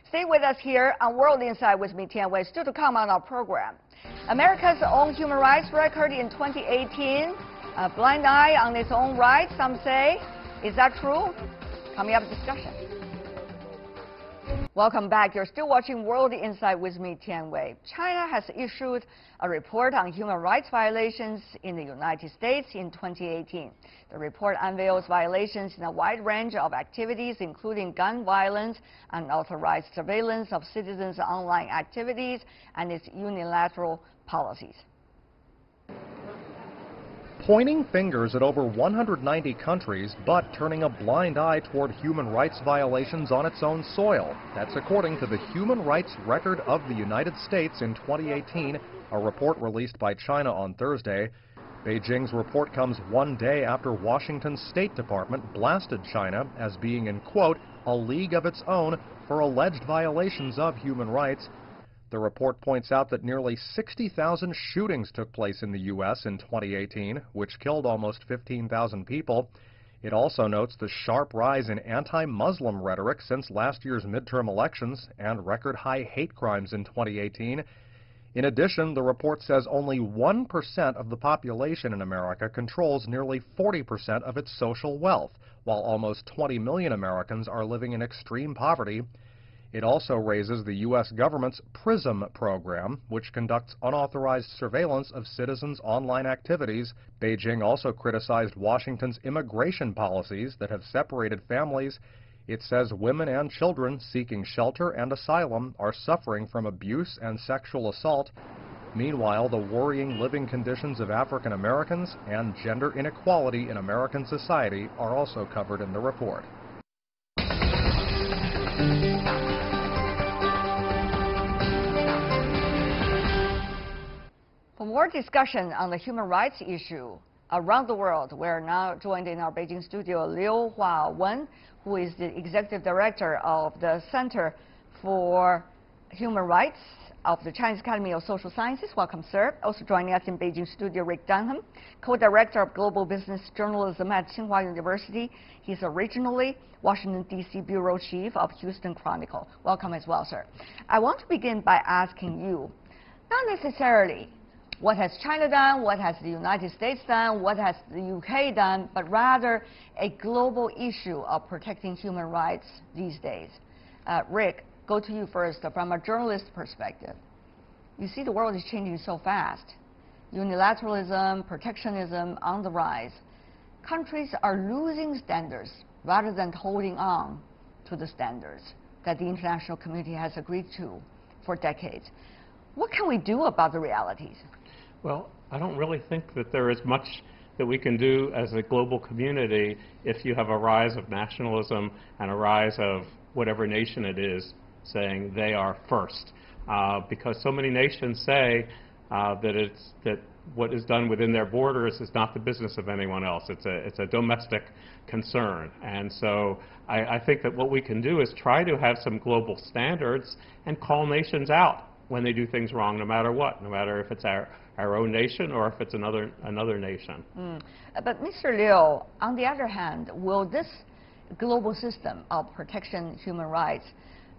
Stay with us here on World Insight with me, Tian Wei. Still to come on our program. America's own human rights record in 2018. A blind eye on its own rights, some say. Is that true? Coming up, discussion. Welcome back. You're still watching World Insight with me, Tian Wei. China has issued a report on human rights violations in the United States in 2018. The report unveils violations in a wide range of activities, including gun violence, unauthorized surveillance of citizens' online activities, and its unilateral policies. Pointing fingers at over 190 countries, but turning a blind eye toward human rights violations on its own soil. That's according to the Human Rights Record of the United States in 2018, a report released by China on Thursday. Beijing's report comes one day after Washington's State Department blasted China as being in, quote, a league of its own for alleged violations of human rights. The report points out that nearly 60,000 shootings took place in the U.S. in 2018, which killed almost 15,000 people. It also notes the sharp rise in anti-Muslim rhetoric since last year's midterm elections and record-high hate crimes in 2018. In addition, the report says only 1% of the population in America controls nearly 40% of its social wealth, while almost 20 million Americans are living in extreme poverty. It also raises the U.S. government's PRISM program, which conducts unauthorized surveillance of citizens' online activities. Beijing also criticized Washington's immigration policies that have separated families. It says women and children seeking shelter and asylum are suffering from abuse and sexual assault. Meanwhile, the worrying living conditions of African Americans and gender inequality in American society are also covered in the report. For more discussion on the human rights issue around the world, we're now joined in our Beijing studio Liu Huawen, who is the Executive Director of the Center for Human Rights of the Chinese Academy of Social Sciences. Welcome, sir. Also joining us in Beijing studio, Rick Dunham, Co-Director of Global Business Journalism at Tsinghua University. He's originally Washington, D.C. Bureau Chief of Houston Chronicle. Welcome as well, sir. I want to begin by asking you, not necessarily what has China done, what has the United States done, what has the UK done, but rather a global issue of protecting human rights these days. Rick, go to you first. From a journalist perspective, you see the world is changing so fast. Unilateralism, protectionism on the rise. Countries are losing standards rather than holding on to the standards that the international community has agreed to for decades. What can we do about the realities? Well, I don't really think that there is much that we can do as a global community if you have a rise of nationalism and a rise of whatever nation it is saying they are first. Because so many nations say that what is done within their borders is not the business of anyone else. It's a domestic concern. And so I think that what we can do is try to have some global standards and call nations out when they do things wrong, no matter what, no matter if it's our own nation or if it's another nation. But Mr. Liu, on the other hand, will this global system of protection human rights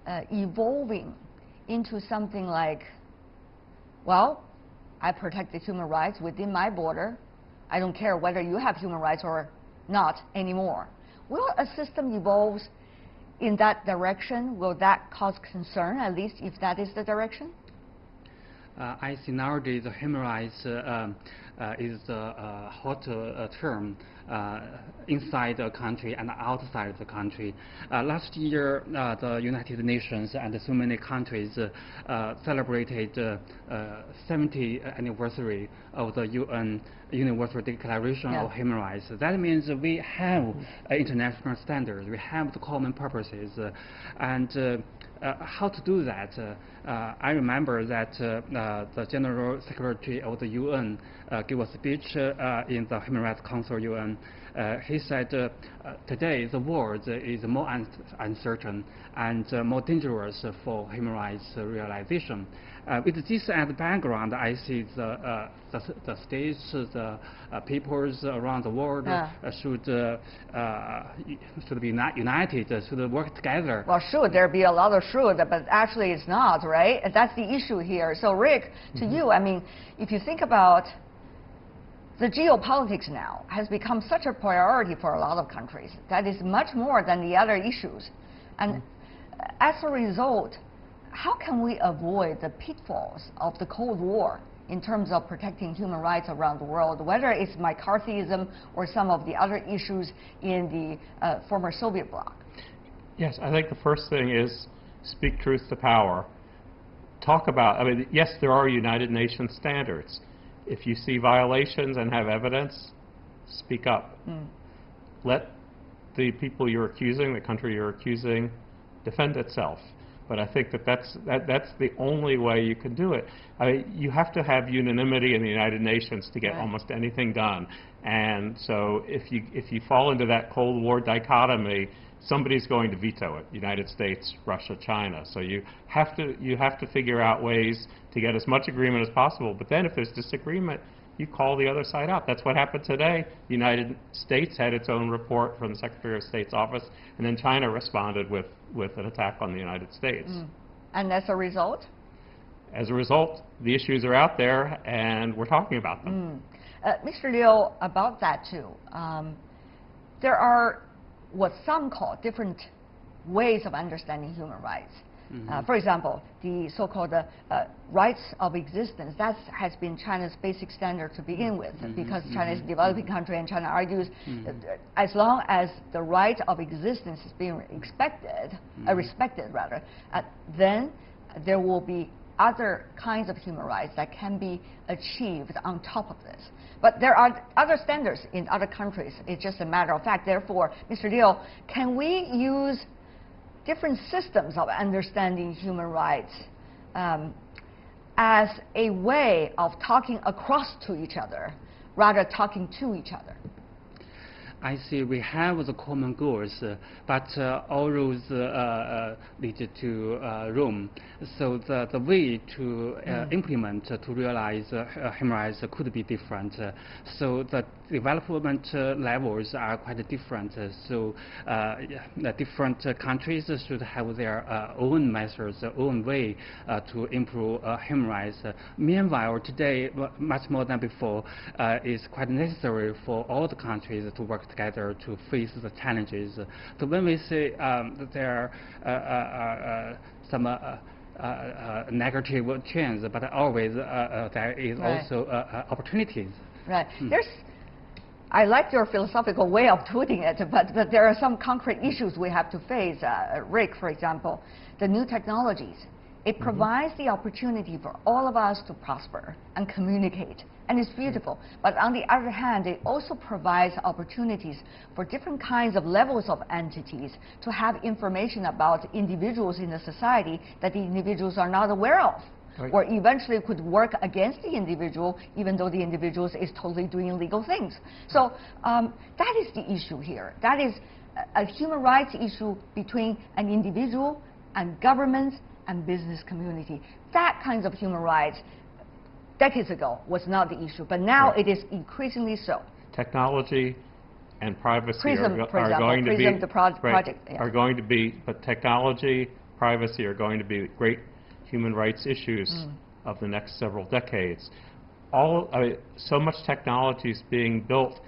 evolving into something like, well, I protect the human rights within my border. I don't care whether you have human rights or not anymore. Will a system evolve in that direction? Will that cause concern, at least if that is the direction? I see nowadays the human rights is a hot term inside the country and outside the country. Last year, the United Nations and so many countries celebrated 70th anniversary of the UN Universal Declaration of Human Rights. That means we have international standards, we have the common purposes, and how to do that? I remember that the General Secretary of the UN gave a speech in the Human Rights Council UN. He said, today the world is more uncertain and more dangerous for human rights realization. With this as background, I see the states, the peoples around the world should be united, should work together. Well, should there be a lot of should, but actually it's not, right? And that's the issue here. So Rick, to you, I mean, if you think about the geopolitics now has become such a priority for a lot of countries that is much more than the other issues. And as a result, how can we avoid the pitfalls of the Cold War in terms of protecting human rights around the world, whether it's McCarthyism or some of the other issues in the former Soviet bloc? Yes, I think the first thing is speak truth to power. Talk about, I mean, yes, there are United Nations standards. If you see violations and have evidence, speak up. Let the people you're accusing, the country you're accusing, defend itself. But I think that's the only way you can do it. I mean, you have to have unanimity in the United Nations to get almost anything done. And so if you fall into that Cold War dichotomy, somebody's going to veto it. United States, Russia, China. So you have to figure out ways to get as much agreement as possible. But then if there's disagreement, you call the other side out. That's what happened today. The United States had its own report from the Secretary of State's office, and then China responded with an attack on the United States. And as a result? As a result, the issues are out there, and we're talking about them. Mr. Liu, about that too. There are what some call different ways of understanding human rights. For example, the so-called rights of existence, that has been China's basic standard to begin with, because China is a developing country, and China argues that as long as the right of existence is being respected, then there will be other kinds of human rights that can be achieved on top of this. But there are other standards in other countries. It's just a matter of fact. Therefore, Mr. Liu, can we use different systems of understanding human rights as a way of talking across to each other, rather talking to each other? I see we have the common goals, but all roads lead to Rome. So the way to implement, to realize human rights could be different. So the development levels are quite different. So the different countries should have their own methods, their own way to improve human rights. Meanwhile, today, much more than before, it's quite necessary for all the countries to work together to face the challenges. So when we say that there are some negative trends, but always there is also opportunities. Right. I like your philosophical way of putting it, but there are some concrete issues we have to face. Rick, for example, the new technologies. It provides the opportunity for all of us to prosper and communicate, and it's beautiful. But on the other hand, it also provides opportunities for different kinds of levels of entities to have information about individuals in the society that the individuals are not aware of. Or eventually could work against the individual, even though the individual is totally doing illegal things. So that is the issue here. That is a human rights issue between an individual and governments and business community. That kinds of human rights, decades ago, was not the issue, but now it is increasingly so. Technology and privacy are going to be, but technology, privacy are going to be great human rights issues of the next several decades. So much technology is being built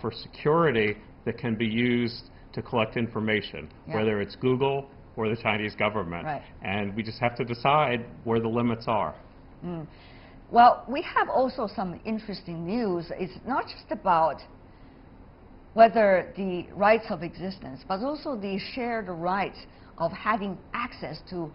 for security that can be used to collect information, whether it's Google or the Chinese government. And we just have to decide where the limits are. Well, we have also some interesting news. It's not just about whether the rights of existence, but also the shared rights of having access to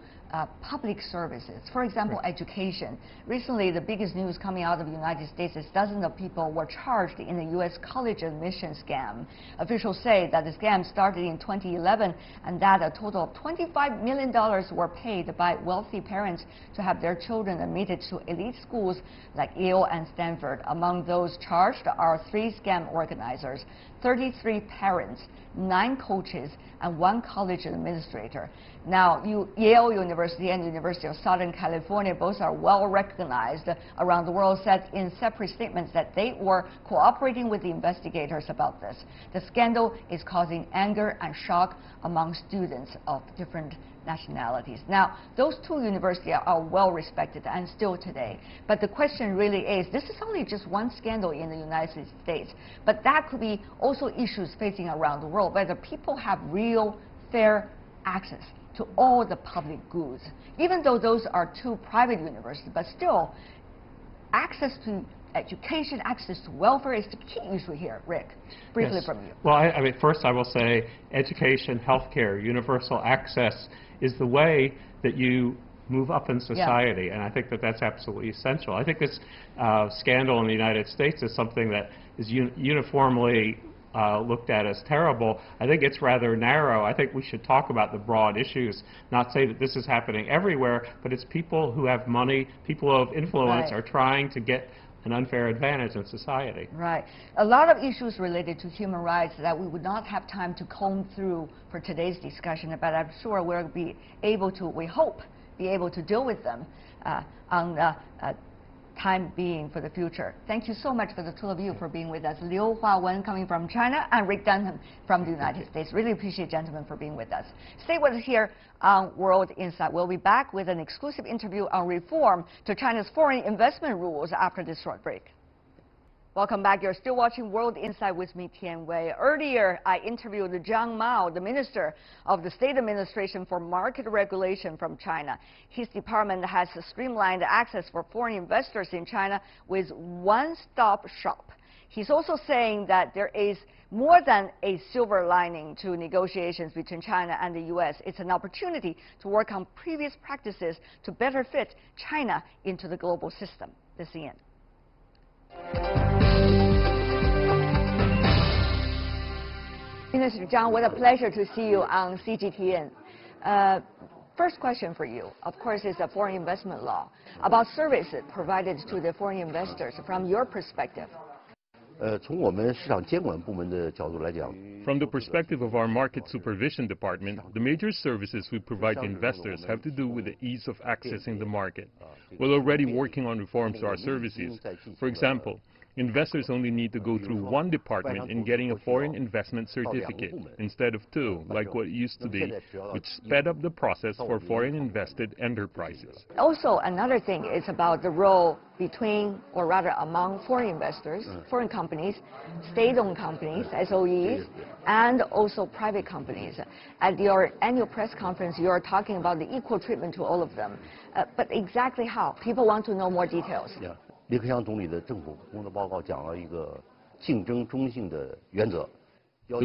public services. For example, education. Recently, the biggest news coming out of the United States is dozens of people were charged in a U.S. college admission scam. Officials say that the scam started in 2011 and that a total of $25 million were paid by wealthy parents to have their children admitted to elite schools like Yale and Stanford. Among those charged are 3 scam organizers, 33 parents, 9 coaches, and 1 college administrator. Now, Yale University and University of Southern California both are well recognized around the world, said in separate statements that they were cooperating with the investigators about this. The scandal is causing anger and shock among students of different nationalities. Now, those two universities are well respected and still today. But the question really is, this is only just one scandal in the United States, but that could be also issues facing around the world, whether people have real, fair access to all the public goods. Even though those are two private universities, but still, access to education, access to welfare is the key issue here. Rick, briefly Yes. from you. Well, I mean, first I will say education, healthcare, universal access is the way that you move up in society, and I think that that's absolutely essential. I think this scandal in the United States is something that is uniformly looked at as terrible. I think it's rather narrow. I think we should talk about the broad issues, not say that this is happening everywhere, but it's people who have money, people of influence Right. are trying to get an unfair advantage in society. Right. A lot of issues related to human rights that we would not have time to comb through for today's discussion, but I'm sure we'll be able to, we hope, be able to deal with them on the time being for the future. Thank you so much for the two of you for being with us. Liu Huawen coming from China and Rick Dunham from the United States. Really appreciate gentlemen for being with us. Stay with us here on World Insight. We'll be back with an exclusive interview on reform to China's foreign investment rules after this short break. Welcome back. You're still watching World Insight with me, Tian Wei. Earlier, I interviewed Zhang Mao, the Minister of the State Administration for Market Regulation from China. His department has streamlined access for foreign investors in China with one-stop shop. He's also saying that there is more than a silver lining to negotiations between China and the U.S. It's an opportunity to work on previous practices to better fit China into the global system. This is Ian. Minister Zhang, what a pleasure to see you on CGTN. First question for you, of course, is the foreign investment law about services provided to the foreign investors from your perspective. From the perspective of our Market Supervision Department, the major services we provide to investors have to do with the ease of accessing the market. We're already working on reforms to our services. For example, investors only need to go through one department in getting a foreign investment certificate instead of two, like what it used to be, which sped up the process for foreign invested enterprises. Also, another thing is about the role between, or rather among foreign investors, foreign companies, state-owned companies, SOEs, and also private companies. At your annual press conference, you are talking about the equal treatment to all of them. But exactly how? People want to know more details. The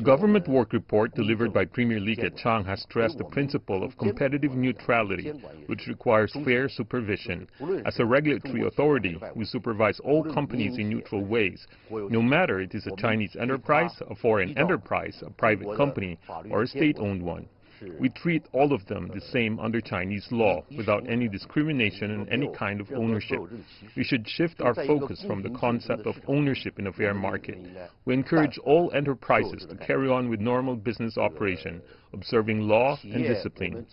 government work report delivered by Premier Li Keqiang has stressed the principle of competitive neutrality, which requires fair supervision. As a regulatory authority, we supervise all companies in neutral ways, no matter it is a Chinese enterprise, a foreign enterprise, a private company, or a state-owned one. We treat all of them the same under Chinese law, without any discrimination and any kind of ownership. We should shift our focus from the concept of ownership in a fair market. We encourage all enterprises to carry on with normal business operation, observing law and discipline.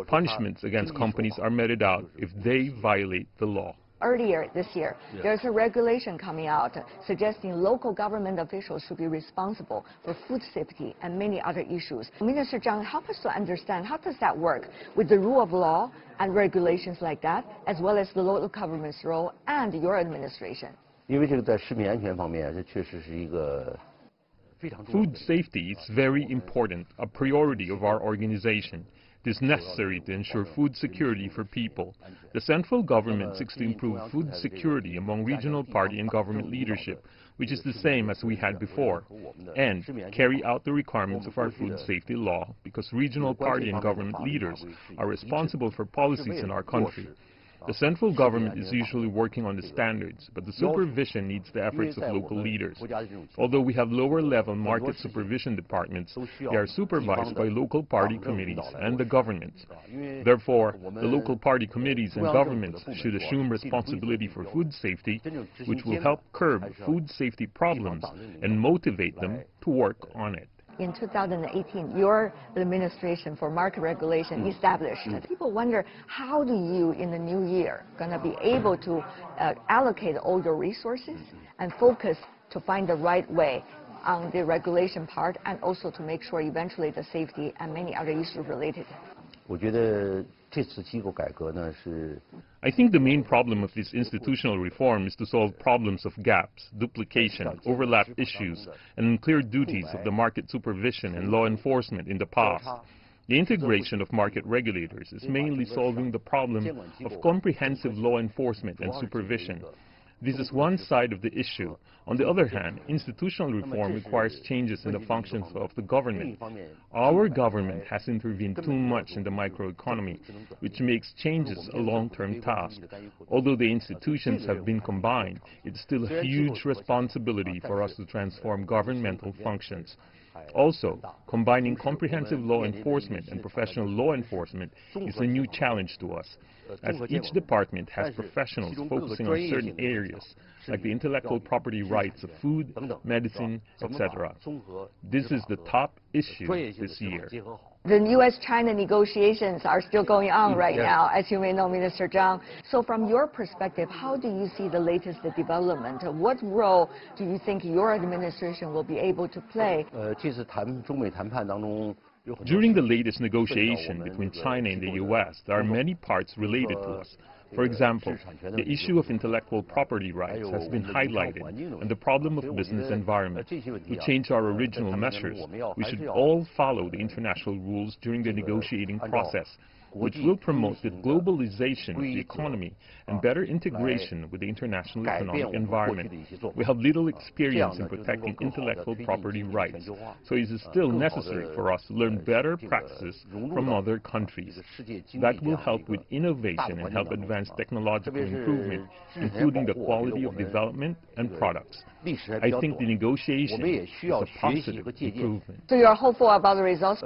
Punishments against companies are meted out if they violate the law. Earlier this year, there's a regulation coming out suggesting local government officials should be responsible for food safety and many other issues. Minister Zhang, help us to understand how does that work with the rule of law and regulations like that, as well as the local government's role and your administration. Food safety is very important, a priority of our organization. It is necessary to ensure food security for people. The central government seeks to improve food security among regional party and government leadership, which is the same as we had before, and carry out the requirements of our food safety law, because regional party and government leaders are responsible for policies in our country. The central government is usually working on the standards, but the supervision needs the efforts of local leaders. Although we have lower-level market supervision departments, they are supervised by local party committees and the government. Therefore, the local party committees and governments should assume responsibility for food safety, which will help curb food safety problems and motivate them to work on it. In 2018, your administration for market regulation established. People wonder, how do you, in the new year, going to be able to allocate all your resources and focus to find the right way on the regulation part and also to make sure eventually the safety and many other issues related? I think the main problem of this institutional reform is to solve problems of gaps, duplication, overlap issues, and unclear duties of the market supervision and law enforcement in the past. The integration of market regulators is mainly solving the problem of comprehensive law enforcement and supervision. This is one side of the issue. On the other hand, institutional reform requires changes in the functions of the government. Our government has intervened too much in the microeconomy, which makes changes a long-term task. Although the institutions have been combined, it's still a huge responsibility for us to transform governmental functions. Also, combining comprehensive law enforcement and professional law enforcement is a new challenge to us, as each department has professionals focusing on certain areas, like the intellectual property rights of food, medicine, etc. This is the top issue this year. The U.S.-China negotiations are still going on right now, as you may know, Minister Zhang. So from your perspective, how do you see the latest development? What role do you think your administration will be able to play? During the latest negotiation between China and the U.S., there are many parts related to us. For example, the issue of intellectual property rights has been highlighted, and the problem of business environment. To change our original measures, we should all follow the international rules during the negotiating process, which will promote the globalization of the economy and better integration with the international economic environment. We have little experience in protecting intellectual property rights, so it is still necessary for us to learn better practices from other countries. That will help with innovation and help advance technological improvement, including the quality of development and products. I think the negotiation is a positive improvement. So you are hopeful about the results?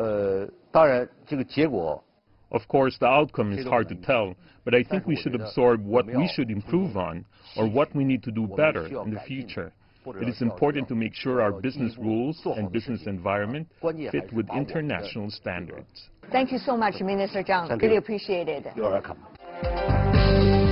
Of course, the outcome is hard to tell, but I think we should absorb what we should improve on or what we need to do better in the future. It is important to make sure our business rules and business environment fit with international standards. Thank you so much, Minister Zhang. Really appreciate it. You're welcome.